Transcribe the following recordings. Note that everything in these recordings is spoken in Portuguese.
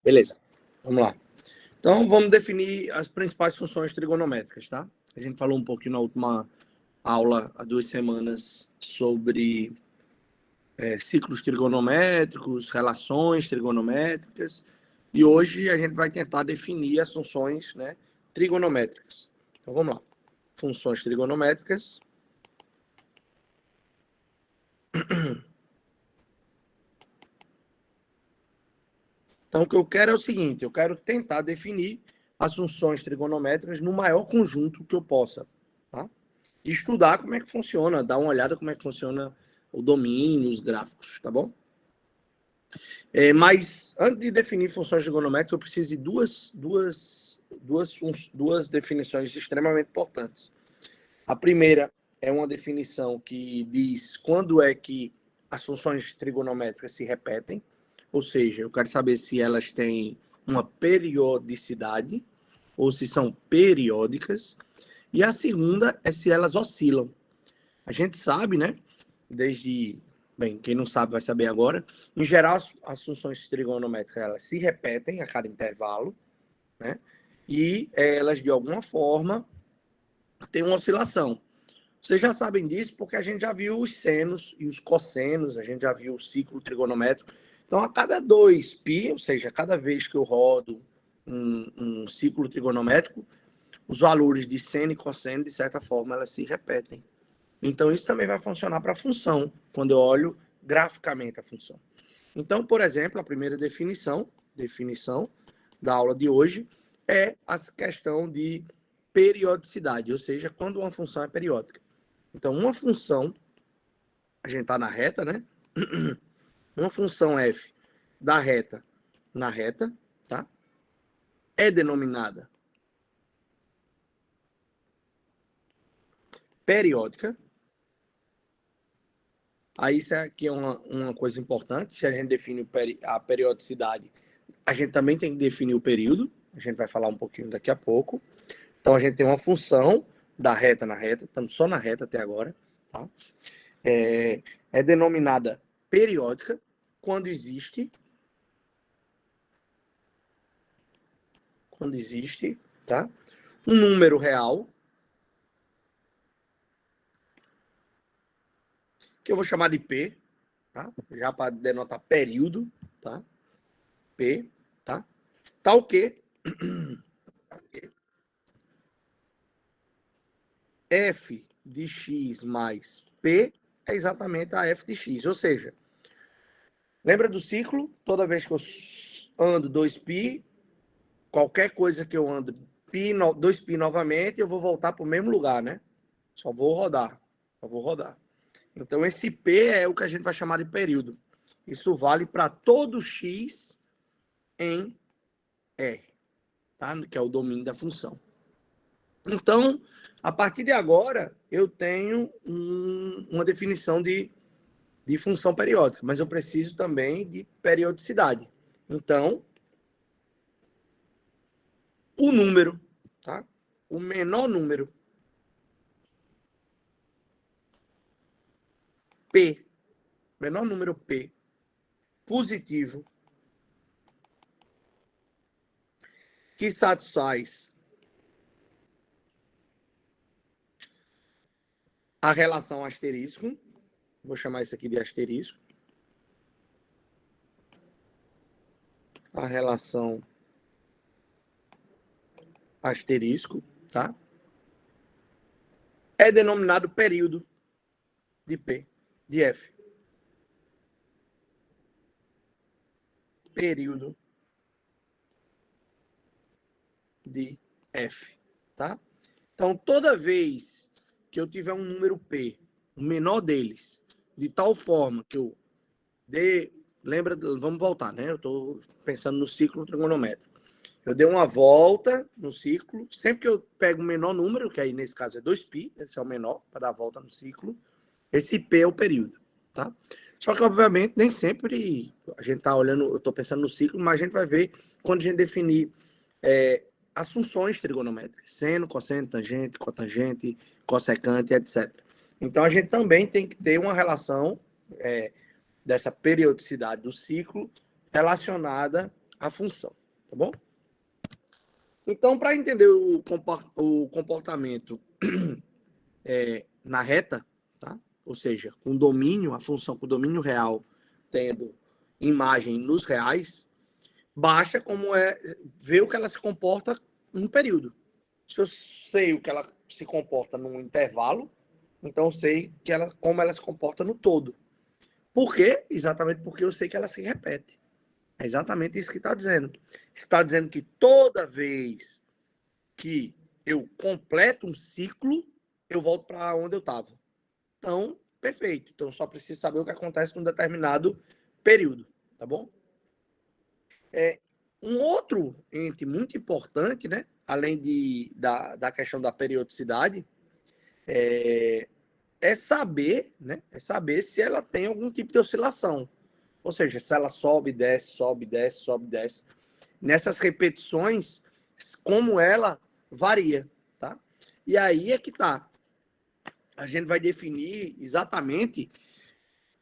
Beleza, vamos lá. Então, vamos definir as principais funções trigonométricas, tá? A gente falou um pouquinho na última aula, há 2 semanas, sobre ciclos trigonométricos, relações trigonométricas, e hoje a gente vai tentar definir as funções, né, trigonométricas. Então, vamos lá. Funções trigonométricas. Então, o que eu quero é o seguinte, eu quero tentar definir as funções trigonométricas no maior conjunto que eu possa, tá? E estudar como é que funciona, dar uma olhada como é que funciona o domínio, os gráficos, tá bom? Mas, antes de definir funções trigonométricas, eu preciso de duas definições extremamente importantes. A primeira é uma definição que diz quando é que as funções trigonométricas se repetem, ou seja, eu quero saber se elas têm uma periodicidade ou se são periódicas. E a segunda é se elas oscilam. A gente sabe, né? Bem, quem não sabe vai saber agora. Em geral, as funções trigonométricas elas se repetem a cada intervalo, né? E elas, de alguma forma, têm uma oscilação. Vocês já sabem disso porque a gente já viu os senos e os cossenos, a gente já viu o ciclo trigonométrico. Então, a cada 2π, ou seja, cada vez que eu rodo um ciclo trigonométrico, os valores de seno e cosseno, de certa forma, elas se repetem. Então, isso também vai funcionar para a função, quando eu olho graficamente a função. Então, por exemplo, a primeira definição da aula de hoje é a questão de periodicidade, ou seja, quando uma função é periódica. Então, uma função, a gente está na reta, né? Uma função f da reta na reta, tá? É denominada periódica. Aí isso aqui é uma coisa importante. Se a gente define a periodicidade, a gente também tem que definir o período. A gente vai falar um pouquinho daqui a pouco. Então, a gente tem uma função da reta na reta. Estamos só na reta até agora. Tá? É denominada periódica quando existe tá? Um número real, que eu vou chamar de P, tá? Já para denotar período, tá? P, tá? Tal que f de x mais p é exatamente a f de x. Ou seja, lembra do ciclo? Toda vez que eu ando 2π, qualquer coisa que eu ando 2π novamente, eu vou voltar para o mesmo lugar, né? Só vou rodar. Então, esse p é o que a gente vai chamar de período. Isso vale para todo x em R, tá? Que é o domínio da função. Então, a partir de agora, eu tenho uma definição de função periódica, mas eu preciso também de periodicidade. Então, o número, tá? O menor número, P, menor número P, positivo, que satisfaz a relação asterisco, vou chamar isso aqui de asterisco, a relação asterisco, tá? É denominado período de P, de F. Período de F, tá? Então, toda vez que eu tiver um número P, o menor deles, de tal forma que eu dê... Lembra, vamos voltar, né? Eu estou pensando no ciclo trigonométrico. Eu dei uma volta no ciclo, sempre que eu pego o menor número, que aí nesse caso é 2π, esse é o menor, para dar a volta no ciclo, esse P é o período, tá? Só que, obviamente, nem sempre a gente está olhando, eu estou pensando no ciclo, mas a gente vai ver quando a gente definir as funções trigonométricas, seno, cosseno, tangente, cotangente, cossecante, etc. Então, a gente também tem que ter uma relação dessa periodicidade do ciclo relacionada a função, tá bom? Então, para entender o comportamento na reta, tá? Ou seja, com domínio, a função com domínio real tendo imagem nos reais, basta como ver o que ela se comporta num período. Se eu sei o que ela se comporta num intervalo, então eu sei como ela se comporta no todo. Por quê? Exatamente porque eu sei que ela se repete. É exatamente isso que está dizendo. Está dizendo que toda vez que eu completo um ciclo, eu volto para onde eu estava. Então, perfeito. Então, só preciso saber o que acontece num determinado período, tá bom? Um outro ente muito importante, né? Além da questão da periodicidade, é saber, né? É saber se ela tem algum tipo de oscilação. Ou seja, se ela sobe, desce, sobe, desce, sobe, desce. Nessas repetições, como ela varia, tá? E aí é que tá. A gente vai definir exatamente,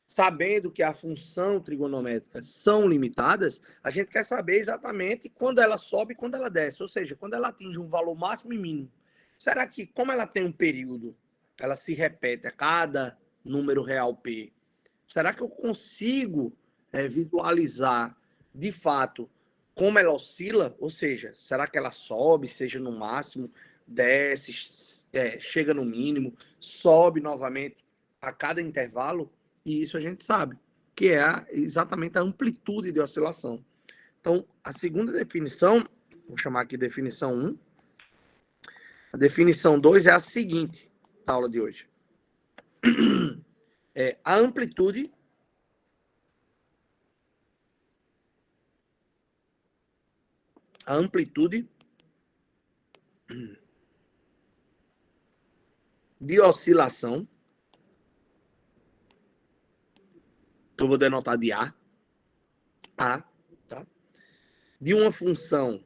sabendo que a função trigonométrica são limitadas, a gente quer saber exatamente quando ela sobe e quando ela desce, ou seja, quando ela atinge um valor máximo e mínimo. Será que, como ela tem um período, ela se repete a cada número real P, será que eu consigo visualizar, de fato, como ela oscila? Ou seja, será que ela sobe, seja no máximo, desce, chega no mínimo, sobe novamente a cada intervalo? E isso a gente sabe, que é exatamente a amplitude de oscilação. Então, a segunda definição, vou chamar aqui definição 1. A definição 2 é a seguinte, na aula de hoje. A amplitude de oscilação, que eu vou denotar de A, tá? De uma função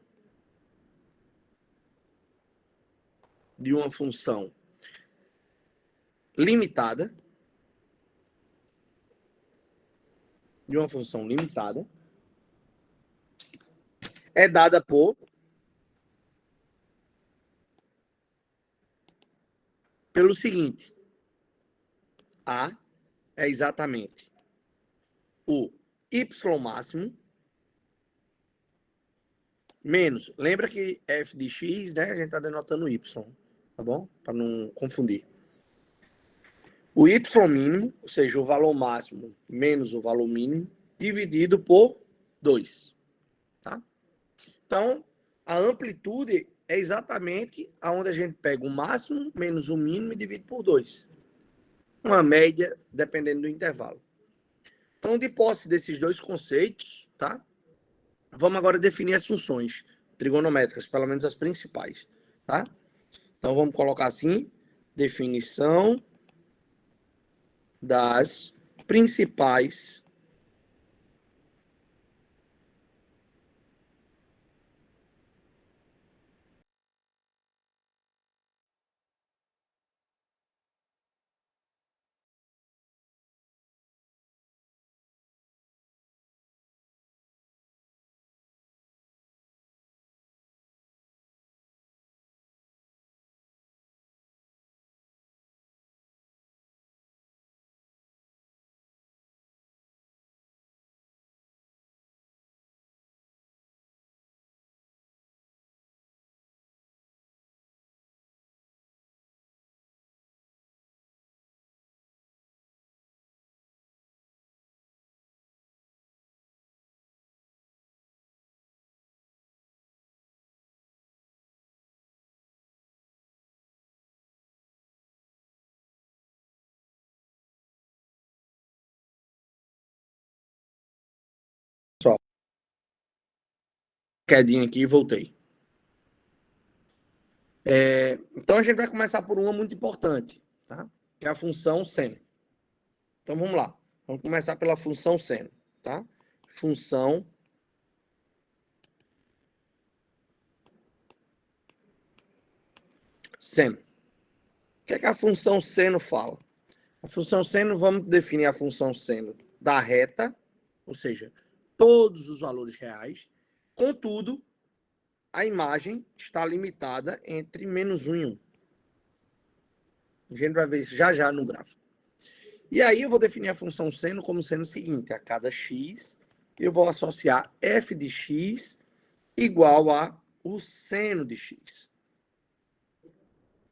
limitada, é dada pelo seguinte: A é exatamente o y máximo menos, lembra que f de x, né, a gente está denotando y, tá bom? Para não confundir. O y mínimo, ou seja, o valor máximo menos o valor mínimo, dividido por 2, tá? Então, a amplitude é exatamente aonde a gente pega o máximo menos o mínimo e divide por 2. Uma média, dependendo do intervalo. Então, de posse desses dois conceitos, tá? Vamos agora definir as funções trigonométricas, pelo menos as principais, tá? Então, vamos colocar assim, definição das principais só. Quedinha aqui e voltei. Então, a gente vai começar por uma muito importante, tá? Que é a função seno. Então, vamos lá. Vamos começar pela função seno, tá? Função seno. O que é que a função seno fala? A função seno, vamos definir a função seno da reta, ou seja, todos os valores reais, Contudo, a imagem está limitada entre -1 e 1. A gente vai ver isso já já no gráfico. E aí eu vou definir a função seno como sendo o seguinte: a cada x, eu vou associar f de x igual a o seno de x.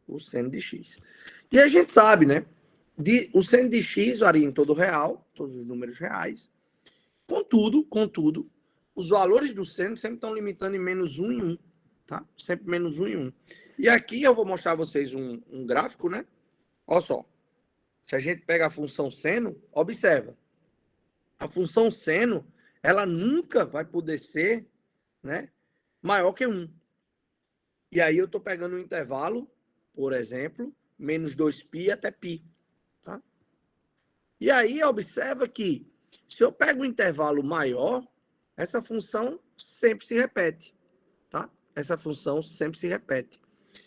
O seno de x. E a gente sabe, né? O seno de x varia em todo real, todos os números reais. Contudo, os valores do seno sempre estão limitando em -1 e 1, tá? Sempre -1 e 1. E aqui eu vou mostrar a vocês um gráfico, né? Olha só. Se a gente pega a função seno, observa. A função seno, ela nunca vai poder ser, né, maior que 1. E aí eu estou pegando um intervalo, por exemplo, -2π até π. Tá? E aí observa que, se eu pego um intervalo maior, essa função sempre se repete. Tá? Essa função sempre se repete.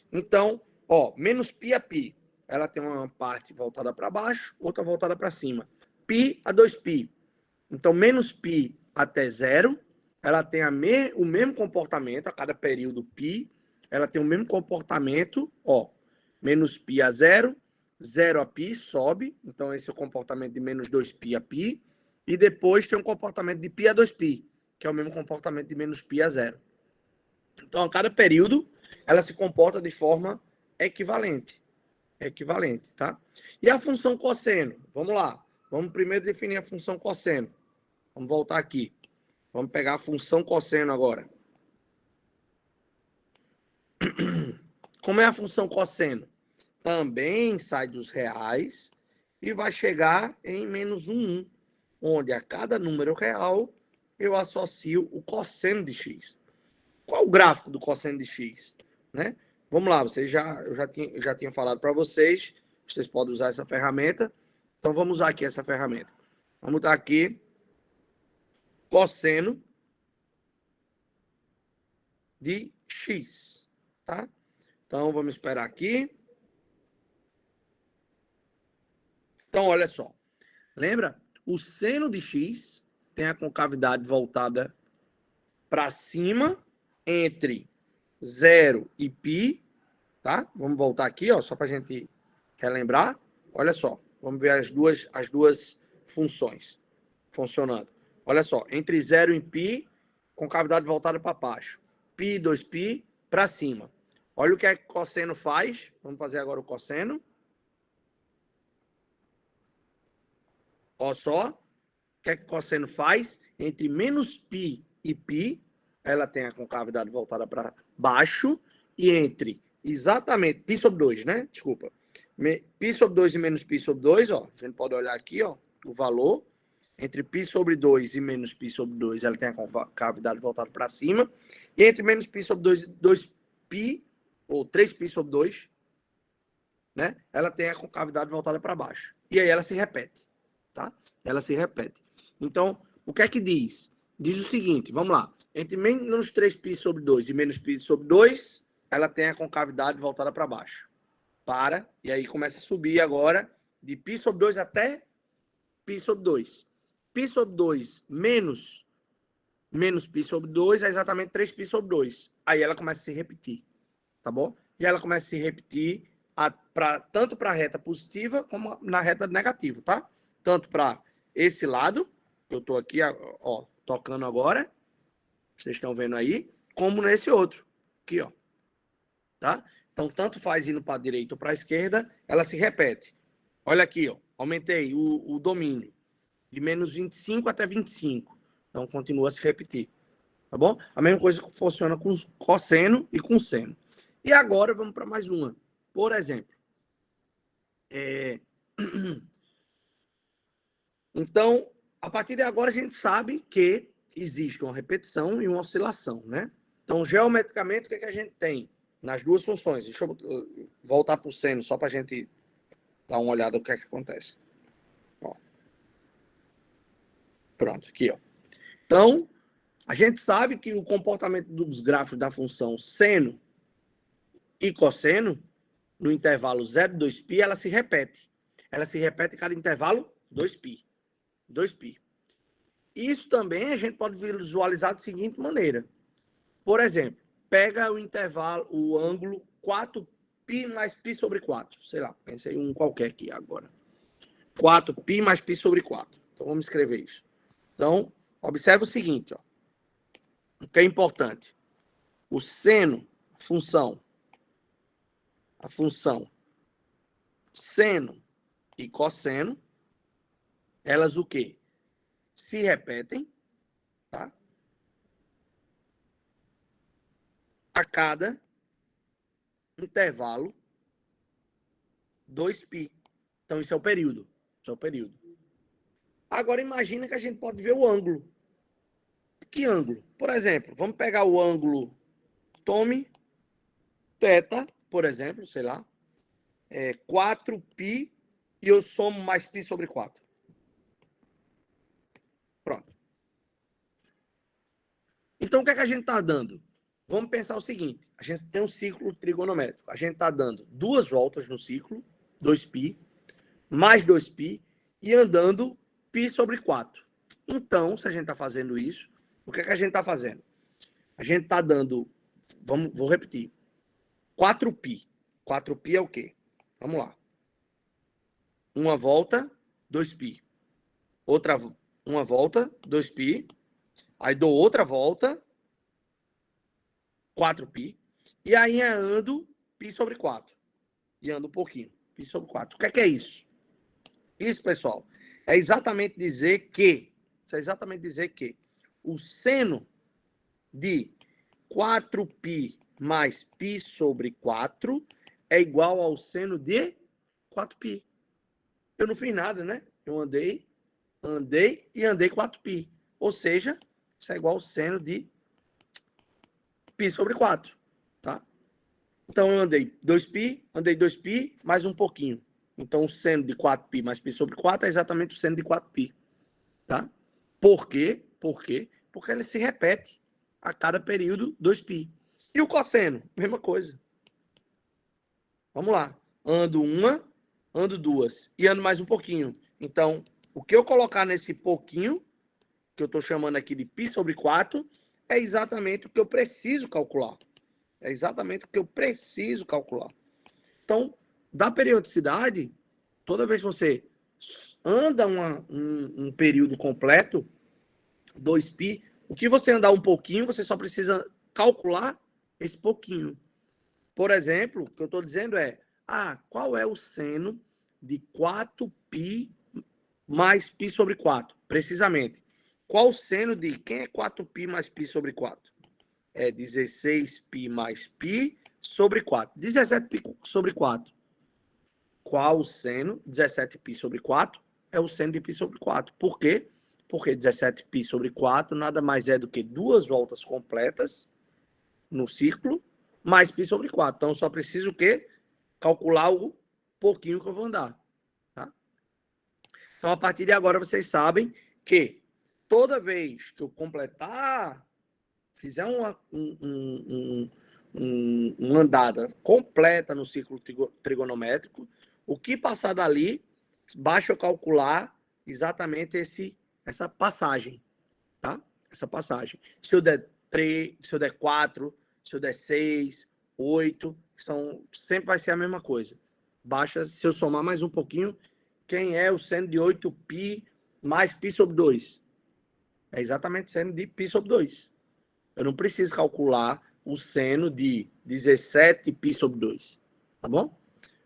Então, ó, -π a π, ela tem uma parte voltada para baixo, outra voltada para cima. Π a 2π. Então, -π até 0, ela tem o mesmo comportamento a cada período π. Ela tem o mesmo comportamento, ó, -π a 0, 0 a π, sobe. Então, esse é o comportamento de -2π a π. E depois tem um comportamento de π a 2π, que é o mesmo comportamento de -π a 0. Então, a cada período, ela se comporta de forma equivalente. Equivalente, tá? E a função cosseno? Vamos lá. Vamos primeiro definir a função cosseno. Vamos voltar aqui. Vamos pegar a função cosseno agora. Como é a função cosseno? Também sai dos reais e vai chegar em -1, onde a cada número real eu associo o cosseno de x. Qual o gráfico do cosseno de x? Né? Vamos lá, eu já tinha falado para vocês, vocês podem usar essa ferramenta. Então, vamos usar aqui essa ferramenta. Vamos dar aqui cosseno de x, tá? Então, vamos esperar aqui. Então, olha só. Lembra? O seno de x tem a concavidade voltada para cima entre 0 e π, tá? Vamos voltar aqui, ó, só para a gente relembrar. Olha só, vamos ver as duas funções funcionando. Olha só, entre 0 e π, concavidade voltada para baixo. Π, 2π, para cima. Olha o que é que cosseno faz. Vamos fazer agora o cosseno. Olha só, o que é que cosseno faz? Entre -π e π, ela tem a concavidade voltada para baixo, e entre exatamente π sobre 2, né? Desculpa. π sobre 2 e -π sobre 2, ó, a gente pode olhar aqui, ó, o valor. Entre π sobre 2 e -π sobre 2, ela tem a concavidade voltada para cima. E entre -π sobre 2 e 2π, ou 3π sobre 2, né? Ela tem a concavidade voltada para baixo. E aí ela se repete, tá? Ela se repete. Então, o que é que diz? Diz o seguinte, vamos lá. Entre -3π sobre 2 e -π sobre 2, ela tem a concavidade voltada para baixo. Para, e aí começa a subir agora de π sobre 2 até π sobre 2. π sobre 2 menos π sobre 2 é exatamente 3π sobre 2. Aí ela começa a se repetir, tá bom? E ela começa a se repetir tanto para a reta positiva como na reta negativa, tá? Tanto para esse lado, que eu estou aqui, ó, tocando agora, vocês estão vendo aí, como nesse outro, aqui, ó, tá? Então, tanto faz indo para a direita ou para a esquerda, ela se repete. Olha aqui, ó, aumentei o domínio de -25 até 25. Então, continua a se repetir, tá bom? A mesma coisa que funciona com cosseno e com seno. E agora, vamos para mais uma. Por exemplo, então, a partir de agora, a gente sabe que existe uma repetição e uma oscilação, né? Então, geometricamente, o que é que a gente tem nas duas funções? Deixa eu voltar para o seno, só para a gente dar uma olhada no que é que acontece. Ó. Pronto, aqui, ó. Então, a gente sabe que o comportamento dos gráficos da função seno e cosseno, no intervalo 0 e 2π, ela se repete. Ela se repete em cada intervalo 2π. 2π. Isso também a gente pode visualizar da seguinte maneira. Por exemplo, pega o intervalo, o ângulo 4π mais π sobre 4. Sei lá, pensei um qualquer aqui agora. 4π mais π sobre 4. Então, vamos escrever isso. Então, observe o seguinte, ó. O que é importante. O seno, a função seno e cosseno, elas o quê? Se repetem, tá? A cada intervalo 2π. Então, isso é o período. Isso é o período. Agora, imagina que a gente pode ver o ângulo. Que ângulo? Por exemplo, vamos pegar o ângulo θ, por exemplo, sei lá, 4π e eu somo mais π sobre 4. Pronto. Então, o que é que a gente está dando? Vamos pensar o seguinte. A gente tem um ciclo trigonométrico. A gente está dando 2 voltas no ciclo, 2π, mais 2π, e andando π sobre 4. Então, se a gente está fazendo isso, o que é que a gente está fazendo? A gente está dando, vou repetir, 4π. 4π é o quê? Vamos lá. Uma volta, 2π. Outra, uma volta, 2π. Aí dou outra volta, 4π. E aí ando π sobre 4. E ando um pouquinho, π sobre 4. O que é isso? Isso, pessoal, é exatamente dizer que o seno de 4π mais π sobre 4 é igual ao seno de 4π. Eu não fiz nada, né? Eu andei e andei 4π. Ou seja, isso é igual ao seno de π sobre 4, tá? Então, eu andei 2π, mais um pouquinho. Então, o seno de 4π mais π sobre 4 é exatamente o seno de 4π, tá? Por quê? Porque ele se repete a cada período 2π. E o cosseno? Mesma coisa. Vamos lá. Ando uma, ando duas e ando mais um pouquinho. Então, o que eu colocar nesse pouquinho, que eu estou chamando aqui de π sobre 4, é exatamente o que eu preciso calcular. É exatamente o que eu preciso calcular. Então, da periodicidade, toda vez que você anda um período completo, 2π, o que você andar um pouquinho, você só precisa calcular esse pouquinho. Por exemplo, o que eu estou dizendo é, qual é o seno de 4π mais π sobre 4? Precisamente. Qual o seno de, quem é 4π mais π sobre 4? É 16π mais π sobre 4. 17π sobre 4. Qual o seno? 17π sobre 4 é o seno de π sobre 4. Por quê? Porque 17π sobre 4 nada mais é do que 2 voltas completas no círculo, mais π sobre 4. Então, eu só preciso o quê? Calcular o pouquinho que eu vou andar. Tá? Então, a partir de agora, vocês sabem que toda vez que eu completar, fizer uma andada completa no ciclo trigonométrico, o que passar dali, basta eu calcular exatamente essa passagem, tá? Essa passagem. Se eu der 3, se eu der 4, se eu der 6, 8, sempre vai ser a mesma coisa. Basta, se eu somar mais um pouquinho, quem é o seno de 8π mais π sobre 2? É exatamente o seno de π sobre 2. Eu não preciso calcular o seno de 17π sobre 2. Tá bom?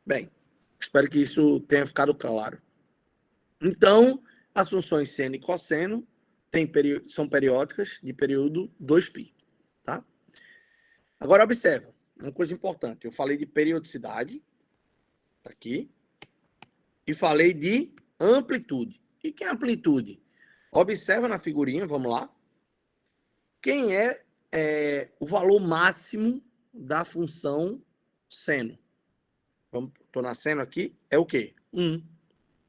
Bem, espero que isso tenha ficado claro. Então, as funções seno e cosseno são periódicas de período 2π. Tá? Agora, observa, uma coisa importante. Eu falei de periodicidade, aqui, e falei de amplitude. O que é amplitude? Observa na figurinha, vamos lá. Quem é o valor máximo da função seno? Estou na seno aqui. É o quê? 1.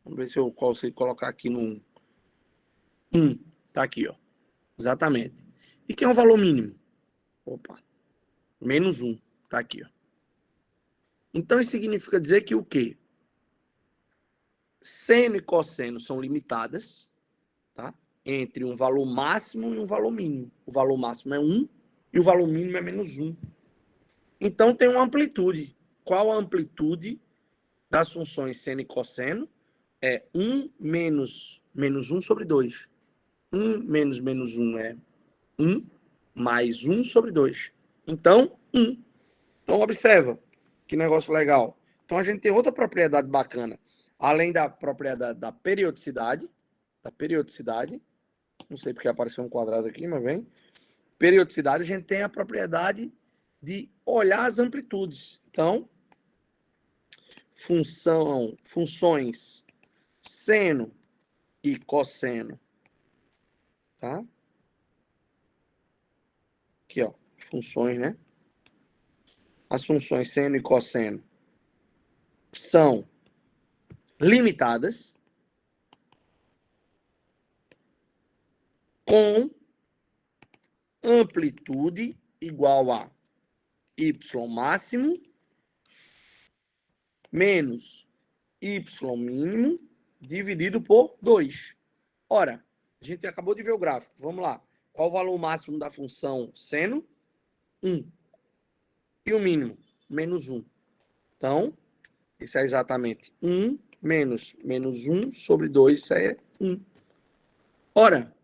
Vamos ver se eu consigo colocar aqui no 1. Tá aqui, ó. Exatamente. E quem é o valor mínimo? Opa. Menos 1. Tá aqui, ó. Então, isso significa dizer que o quê? Seno e cosseno são limitadas, tá? Entre um valor máximo e um valor mínimo. O valor máximo é 1 e o valor mínimo é menos 1. Então, tem uma amplitude. Qual a amplitude das funções seno e cosseno? É 1 menos 1 sobre 2. 1 menos 1 é 1, mais 1 sobre 2. Então, 1. Então, observa. Que negócio legal. Então, a gente tem outra propriedade bacana. Além da propriedade da periodicidade. Não sei porque apareceu um quadrado aqui, mas vem. Periodicidade, a gente tem a propriedade de olhar as amplitudes. Então, funções seno e cosseno, tá? Aqui, ó, funções, né? As funções seno e cosseno são limitadas com amplitude igual a y máximo menos y mínimo dividido por 2. Ora, a gente acabou de ver o gráfico. Vamos lá. Qual o valor máximo da função seno? 1. E o mínimo? Menos 1. Então, isso é exatamente 1 menos 1 sobre 2, isso é 1. Ora,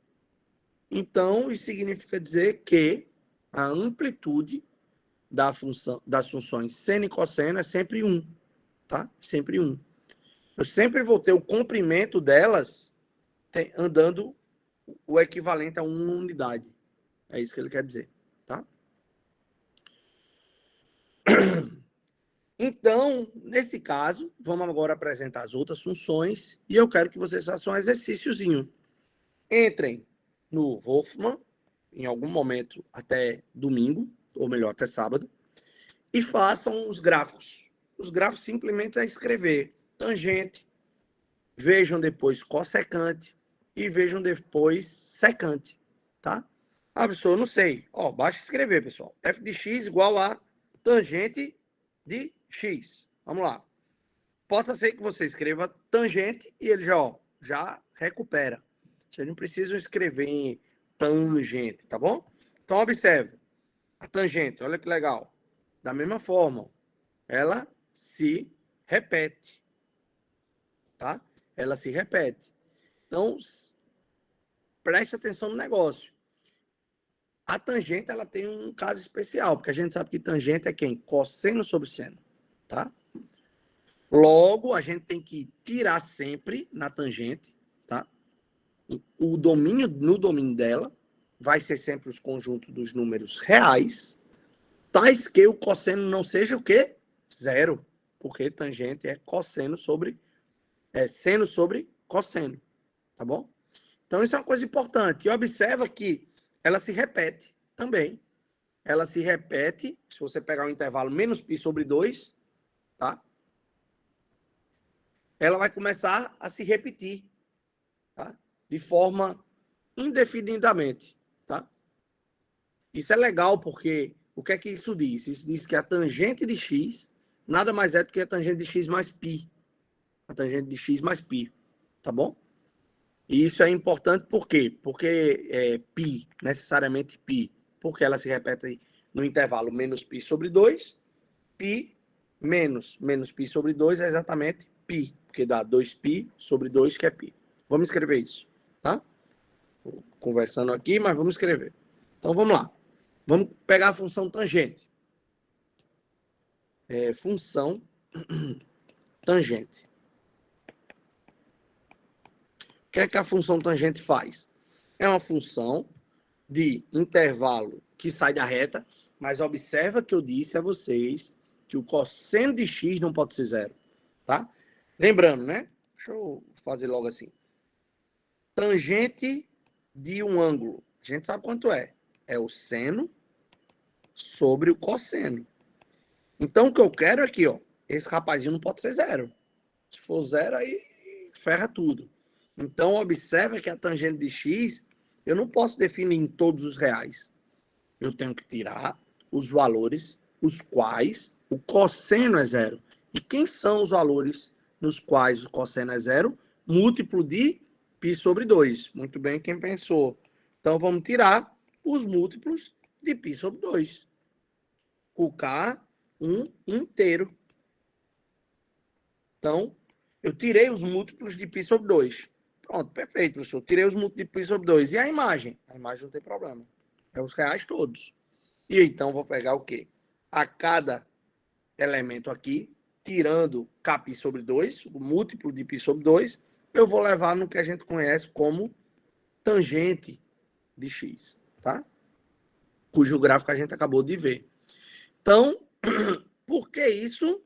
então, isso significa dizer que a amplitude das funções seno e cosseno é sempre 1. Tá? Sempre 1. Eu sempre vou ter o comprimento delas andando o equivalente a uma unidade. É isso que ele quer dizer, tá? Então, nesse caso, vamos agora apresentar as outras funções e eu quero que vocês façam um exercíciozinho. Entrem no Wolfram, em algum momento até domingo, ou melhor, até sábado, e façam os gráficos. Os gráficos simplesmente é escrever tangente, vejam depois cossecante e vejam depois secante, tá? Ah, pessoal, eu não sei. Ó, basta escrever, pessoal. F de x igual a tangente de x. Vamos lá. Possa ser que você escreva tangente e ele já recupera. Vocês não precisam escrever em tangente, tá bom? Então, observe. A tangente, olha que legal. Da mesma forma, ela se repete, tá? Ela se repete. Então, preste atenção no negócio. A tangente, ela tem um caso especial, porque a gente sabe que tangente é quem? Cosseno sobre seno, tá? Logo, a gente tem que tirar sempre na tangente, tá? No domínio dela, vai ser sempre os conjuntos dos números reais, tais que o cosseno não seja o quê? 0, porque tangente é cosseno sobre, seno sobre cosseno, tá bom? Então, isso é uma coisa importante. E observa que ela se repete também. Ela se repete, se você pegar o intervalo menos π sobre 2, tá? Ela vai começar a se repetir, tá? De forma indefinidamente, tá? Isso é legal porque o que é que isso diz? Isso diz que a tangente de x nada mais é do que a tangente de x mais π. A tangente de x mais π, tá bom? E isso é importante por quê? Porque π, necessariamente π, porque ela se repete no intervalo menos π sobre 2, π menos π sobre 2 é exatamente π, porque dá 2π sobre 2, que é π. Vamos escrever isso, tá? Tô conversando aqui, mas vamos escrever. Então, vamos lá. Vamos pegar a função tangente. Função tangente. O que é que a função tangente faz? É uma função de intervalo que sai da reta, mas observa que eu disse a vocês que o cosseno de x não pode ser 0, tá? Lembrando, né? Deixa eu fazer logo assim. Tangente de um ângulo. A gente sabe quanto é. É o seno sobre o cosseno. Então, o que eu quero é aqui, ó. Esse rapazinho não pode ser 0. Se for 0, aí ferra tudo. Então, observa que a tangente de x, eu não posso definir em todos os reais. Eu tenho que tirar os valores, os quais o cosseno é 0. E quem são os valores nos quais o cosseno é 0? Múltiplo de π sobre 2. Muito bem, quem pensou. Então, vamos tirar os múltiplos de π sobre 2. O K, 1 inteiro. Então, eu tirei os múltiplos de π sobre 2. Pronto, perfeito, professor. Tirei os múltiplos de π sobre 2. E a imagem? A imagem não tem problema. É os reais todos. E então, vou pegar o quê? A cada elemento aqui, tirando Kπ sobre 2, o múltiplo de π sobre 2, eu vou levar no que a gente conhece como tangente de x, tá? Cujo gráfico a gente acabou de ver. Então, por que isso?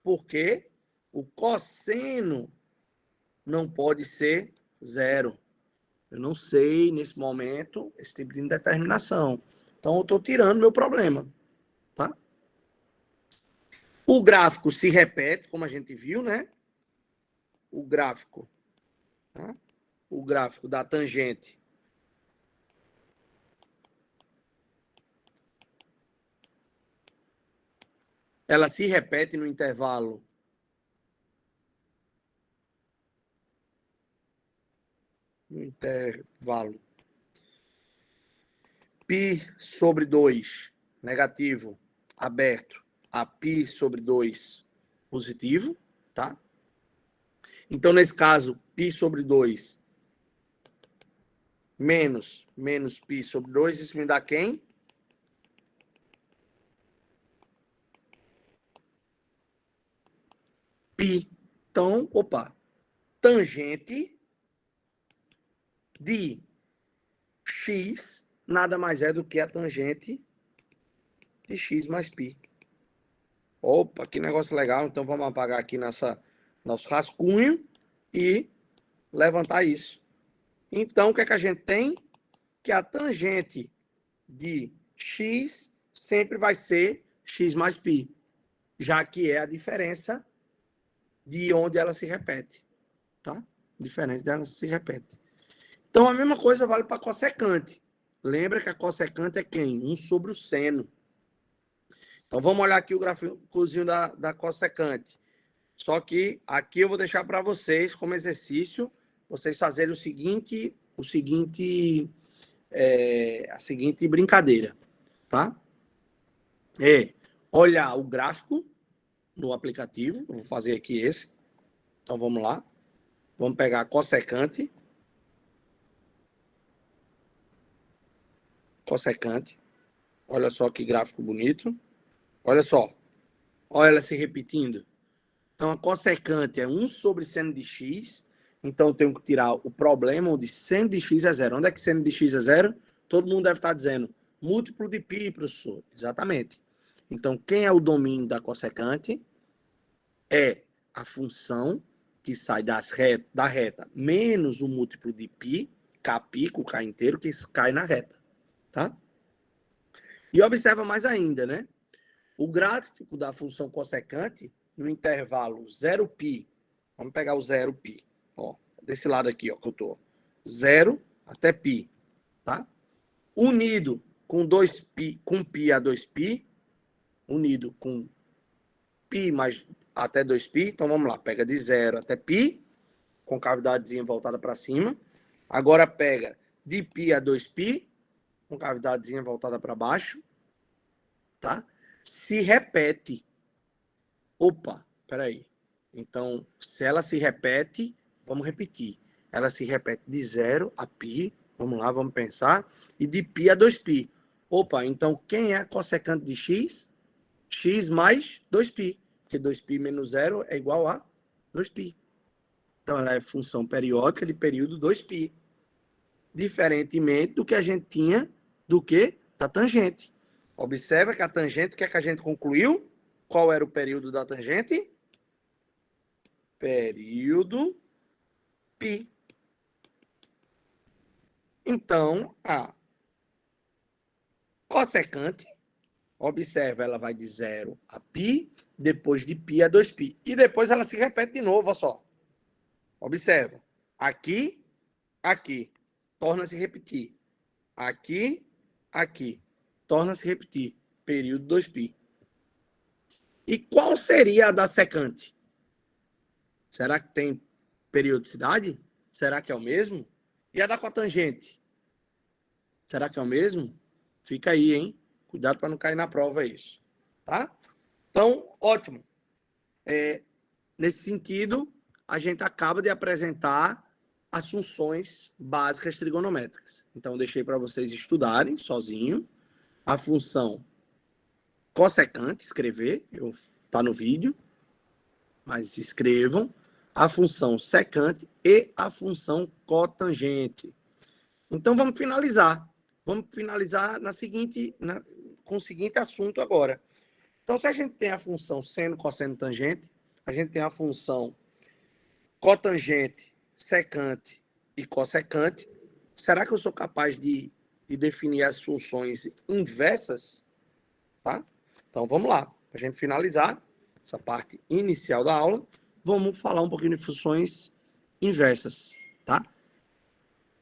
Porque o cosseno não pode ser zero. Eu não sei, nesse momento, esse tipo de indeterminação. Então, eu estou tirando meu problema, tá? O gráfico se repete, como a gente viu, né? O gráfico, tá? O gráfico da tangente ela se repete no intervalo π sobre 2 negativo aberto a π sobre 2 positivo, tá? Então, nesse caso, π sobre 2 menos π sobre 2, isso me dá quem? Π. Então, opa, tangente de x nada mais é do que a tangente de x mais π. Opa, que negócio legal. Então, vamos apagar aqui nosso rascunho e levantar isso. Então, o que é que a gente tem? Que a tangente de x sempre vai ser x mais π, já que é a diferença de onde ela se repete, tá? A diferença dela se repete. Então, a mesma coisa vale para a cossecante. Lembra que a cossecante é quem? 1 sobre o seno. Então, vamos olhar aqui o gráficozinho da cossecante. Só que aqui eu vou deixar para vocês, como exercício, vocês fazerem a seguinte brincadeira, tá? É olhar o gráfico no aplicativo. Eu vou fazer aqui esse. Então, vamos lá. Vamos pegar a cossecante. Cossecante. Olha só que gráfico bonito. Olha só. Olha ela se repetindo. Então, a cossecante é 1 sobre seno de x. Então, eu tenho que tirar o problema onde seno de x é zero. Onde é que seno de x é zero? Todo mundo deve estar dizendo múltiplo de π, professor. Exatamente. Então, quem é o domínio da cossecante? É a função que sai da reta menos o múltiplo de π, Kπ, com K inteiro, que cai na reta. Tá? E observa mais ainda, né? O gráfico da função cossecante no intervalo 0π, vamos pegar o 0π, ó, desse lado aqui, ó, que eu tô, 0 até π, tá? Unido com 2π, com π a 2π, unido com π mais até 2π, então vamos lá, pega de 0 até π, com cavidadezinha voltada para cima, agora pega de π a 2π, com cavidadezinha voltada para baixo, tá? Se repete. Opa, peraí. Então, se ela se repete, vamos repetir. Ela se repete de 0 a π, vamos lá, vamos pensar, e de π a 2π. Opa, então quem é a cossecante de x? X mais 2π, porque 2π menos 0 é igual a 2π. Então, ela é função periódica de período 2π. Diferentemente do que a gente tinha do que da tangente. Observa que a tangente, o que é que a gente concluiu? Qual era o período da tangente? Período π. Então, a cossecante, observa, ela vai de 0 a π, depois de π a 2π. E depois ela se repete de novo, olha só. Observa. Aqui, aqui. Torna-se repetir. Aqui, aqui. Torna-se repetir. Período 2π. E qual seria a da secante? Será que tem periodicidade? Será que é o mesmo? E a da cotangente? Será que é o mesmo? Fica aí, hein? Cuidado para não cair na prova isso. Tá? Então, ótimo. Nesse sentido, a gente acaba de apresentar as funções básicas trigonométricas. Então, deixei para vocês estudarem sozinho a função cossecante, escrever, tá no vídeo, mas escrevam a função secante e a função cotangente. Então, vamos finalizar. Vamos finalizar com o seguinte assunto agora. Então, se a gente tem a função seno, cosseno, tangente, a gente tem a função cotangente, secante e cossecante, será que eu sou capaz de definir as funções inversas? Tá? Então, vamos lá. Para a gente finalizar essa parte inicial da aula, vamos falar um pouquinho de funções inversas. Tá?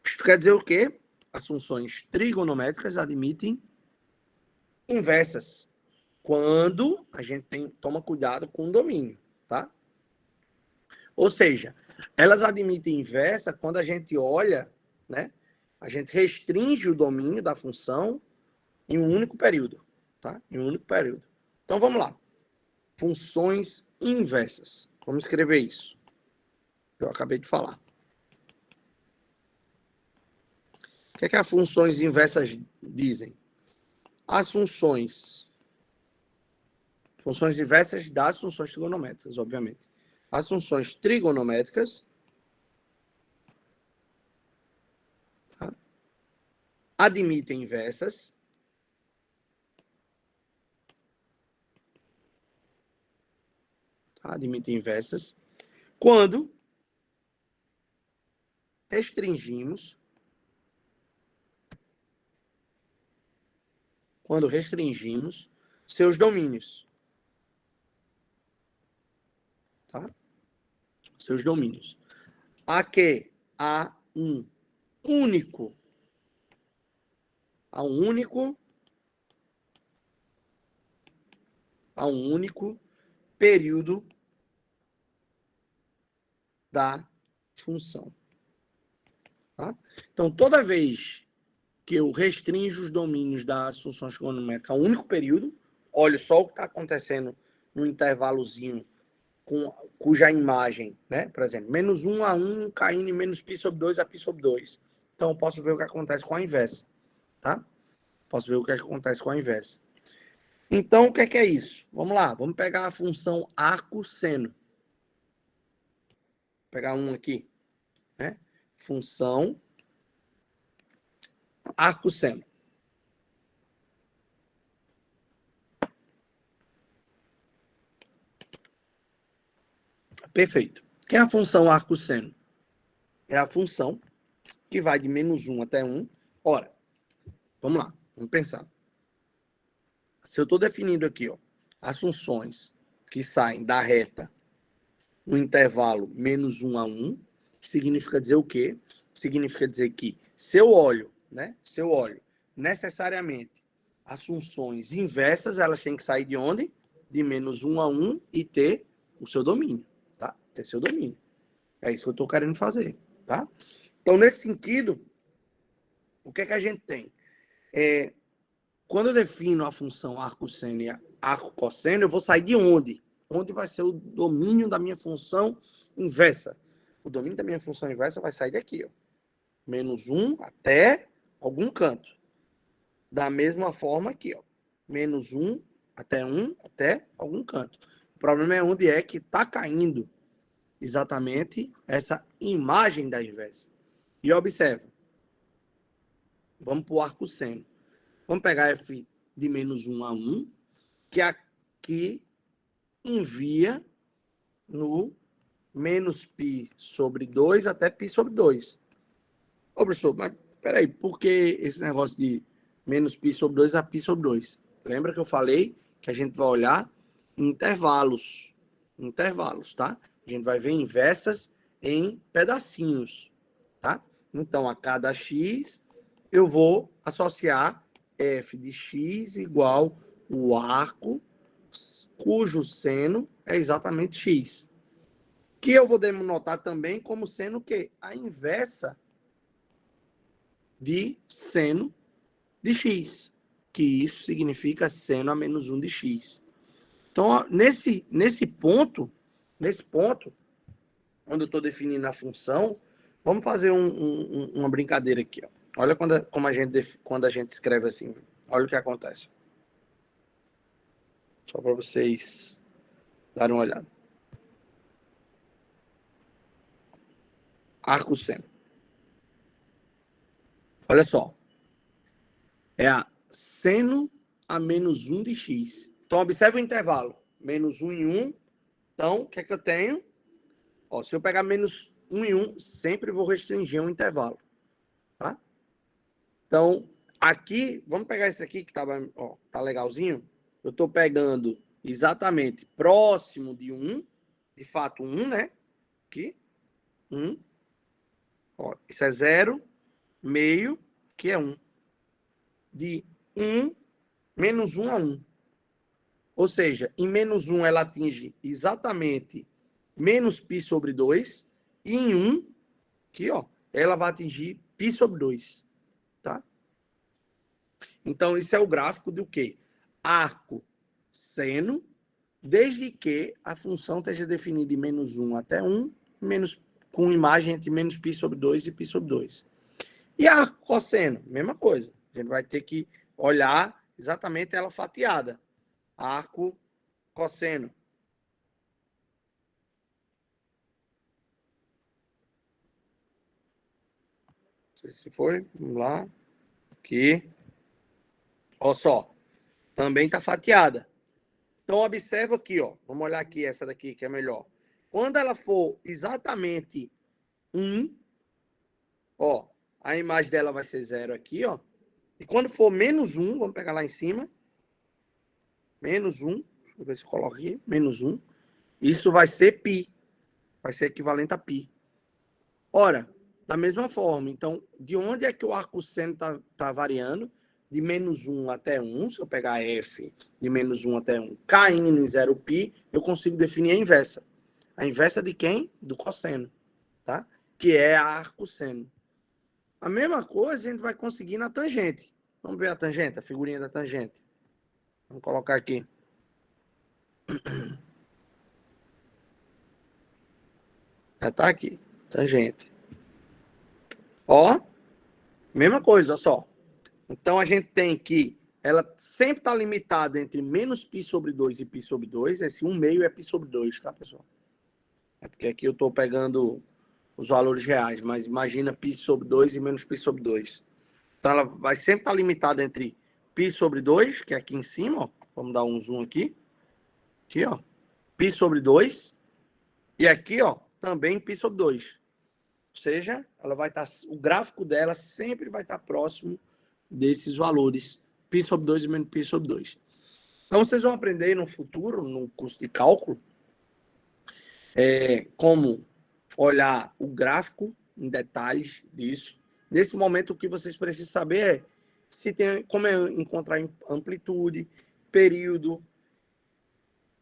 Isso quer dizer o quê? As funções trigonométricas admitem inversas. Quando a gente toma cuidado com o domínio, tá? Ou seja, elas admitem inversa quando a gente olha, né? A gente restringe o domínio da função em um único período, tá? Em um único período. Então, vamos lá. Funções inversas. Vamos escrever isso. Eu acabei de falar. O que é que as funções inversas dizem? As funções inversas das funções trigonométricas, obviamente. As funções trigonométricas, tá? Admitem inversas quando restringimos seus domínios. Tá? Seus domínios. Aqui há um único período da função. Tá? Então, toda vez que eu restringo os domínios das funções trigonométricas a um único período, olha só o que está acontecendo no intervalozinho cuja imagem, né? Por exemplo, menos 1 a 1 caindo em menos π sobre 2 a π sobre 2. Então, eu posso ver o que acontece com a inversa. Tá? Posso ver o que acontece com a inversa. Então, o que é isso? Vamos lá, vamos pegar a função arco-seno. Vou pegar um aqui, né? Função arco-seno. Perfeito. O que é a função arco-seno? É a função que vai de menos 1 até 1. Ora, vamos lá, vamos pensar. Se eu estou definindo aqui, ó, as funções que saem da reta no intervalo menos 1 a 1, significa dizer o quê? Significa dizer que se eu olho necessariamente as funções inversas, elas têm que sair de onde? De menos 1 a 1 e ter o seu domínio, tá? Ter seu domínio. É isso que eu estou querendo fazer, tá? Então, nesse sentido, o que é que a gente tem? Quando eu defino a função arco-seno e arco-cosseno, eu vou sair de onde? Onde vai ser o domínio da minha função inversa? O domínio da minha função inversa vai sair daqui, ó. Menos 1 até algum canto. Da mesma forma aqui, ó. Menos 1 até algum canto. O problema é onde é que está caindo exatamente essa imagem da inversa. E observa. Vamos para o arco-seno. Vamos pegar f de menos 1 a 1, que aqui envia no menos π sobre 2 até π sobre 2. Ô, professor, mas peraí, por que esse negócio de menos π sobre 2 a π sobre 2? Lembra que eu falei que a gente vai olhar intervalos, tá? A gente vai ver inversas em pedacinhos, tá? Então, a cada x, eu vou associar f de x igual o arco cujo seno é exatamente x. Que eu vou denotar também como sendo o quê? A inversa de seno de x. que isso significa seno a menos 1 de x. Então, ó, nesse ponto, quando eu estou definindo a função, vamos fazer uma brincadeira aqui. Ó. Olha quando a gente escreve assim. Olha o que acontece. Só para vocês darem uma olhada. Arco seno. Olha só. É a seno a menos 1 de x. Então, observe o intervalo. Menos 1 em 1. Então, o que é que eu tenho? Ó, se eu pegar menos 1 em 1, sempre vou restringir um intervalo. Tá? Então, aqui, vamos pegar esse aqui que tá legalzinho. Eu estou pegando exatamente próximo de 1. De fato, 1, né? Aqui. 1. Ó, isso é 0, meio, que é 1. De 1, menos 1 a 1. Ou seja, em menos 1 ela atinge exatamente menos π sobre 2. E em 1, aqui, ó, ela vai atingir π sobre 2. Tá? Então, isso é o gráfico do quê? Arco seno, desde que a função esteja definida de menos 1 até 1, com imagem entre menos π sobre 2 e π sobre 2. E arco cosseno, mesma coisa. A gente vai ter que olhar exatamente ela fatiada. Arco cosseno. Não sei se foi. Vamos lá. Aqui. Olha só. Também está fatiada. Então, observa aqui, ó. Vamos olhar aqui essa daqui, que é melhor. Quando ela for exatamente 1, ó, a imagem dela vai ser 0 aqui, ó. E quando for menos 1, vamos pegar lá em cima. Menos 1. Deixa eu ver se eu coloco aqui. Menos 1. Isso vai ser π. Vai ser equivalente a π. Ora, da mesma forma, então, de onde é que o arco seno tá variando? De menos 1 até 1, se eu pegar f de menos 1 até 1, caindo em 0π, eu consigo definir a inversa. A inversa de quem? Do cosseno, tá? Que é a arco seno. A mesma coisa a gente vai conseguir na tangente. Vamos ver a tangente, a figurinha da tangente. Vamos colocar aqui. Já tá aqui, tangente. Ó, mesma coisa, ó só. Então, a gente tem que ela sempre está limitada entre menos π sobre 2 e π sobre 2. Esse 1 meio é π sobre 2, tá, pessoal? É porque aqui eu estou pegando os valores reais, mas imagina π sobre 2 e menos π sobre 2. Então, ela vai sempre estar limitada entre π sobre 2, que é aqui em cima, ó. Vamos dar um zoom aqui. Aqui, ó. π sobre 2. E aqui, ó, também π sobre 2. Ou seja, ela vai estar, o gráfico dela sempre vai estar próximo desses valores, π sobre 2 e menos π sobre 2. Então, vocês vão aprender no futuro, no curso de cálculo, como olhar o gráfico em detalhes disso. Nesse momento, o que vocês precisam saber é se tem, como encontrar amplitude, período,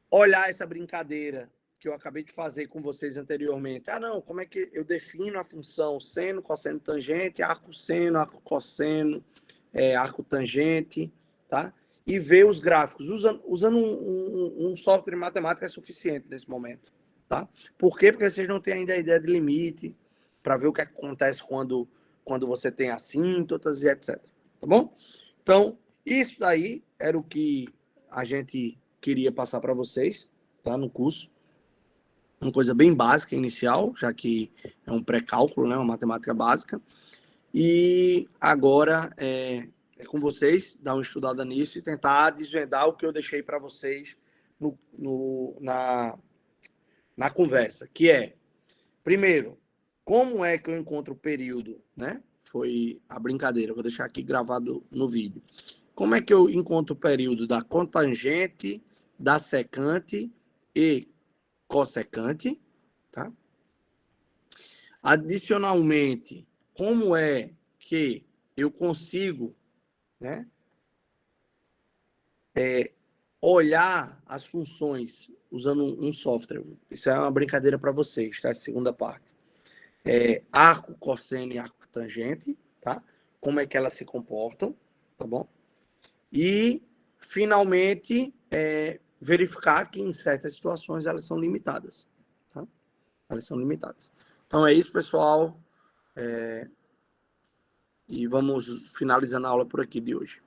olhar essa brincadeira que eu acabei de fazer com vocês anteriormente. Ah, não, como é que eu defino a função seno, cosseno, tangente, arco seno, arco cosseno, arco tangente, tá? E ver os gráficos. Usando um software de matemática é suficiente nesse momento, tá? Por quê? Porque vocês não têm ainda a ideia de limite, para ver o que acontece quando você tem assíntotas e etc. Tá bom? Então, isso daí era o que a gente queria passar para vocês, tá? No curso. Uma coisa bem básica, inicial, já que é um pré-cálculo, né? Uma matemática básica. E agora é com vocês, dar uma estudada nisso e tentar desvendar o que eu deixei para vocês na conversa, que é, primeiro, como é que eu encontro o período, né? Foi a brincadeira, vou deixar aqui gravado no vídeo. Como é que eu encontro o período da cotangente, da secante e cossecante, tá? Adicionalmente, como é que eu consigo, né, olhar as funções usando um software. Isso é uma brincadeira para vocês, tá? A segunda parte. Arco, cosseno e arco tangente, tá? Como é que elas se comportam, tá bom? E, finalmente, verificar que em certas situações elas são limitadas. Tá? Elas são limitadas. Então é isso, pessoal. E vamos finalizando a aula por aqui de hoje.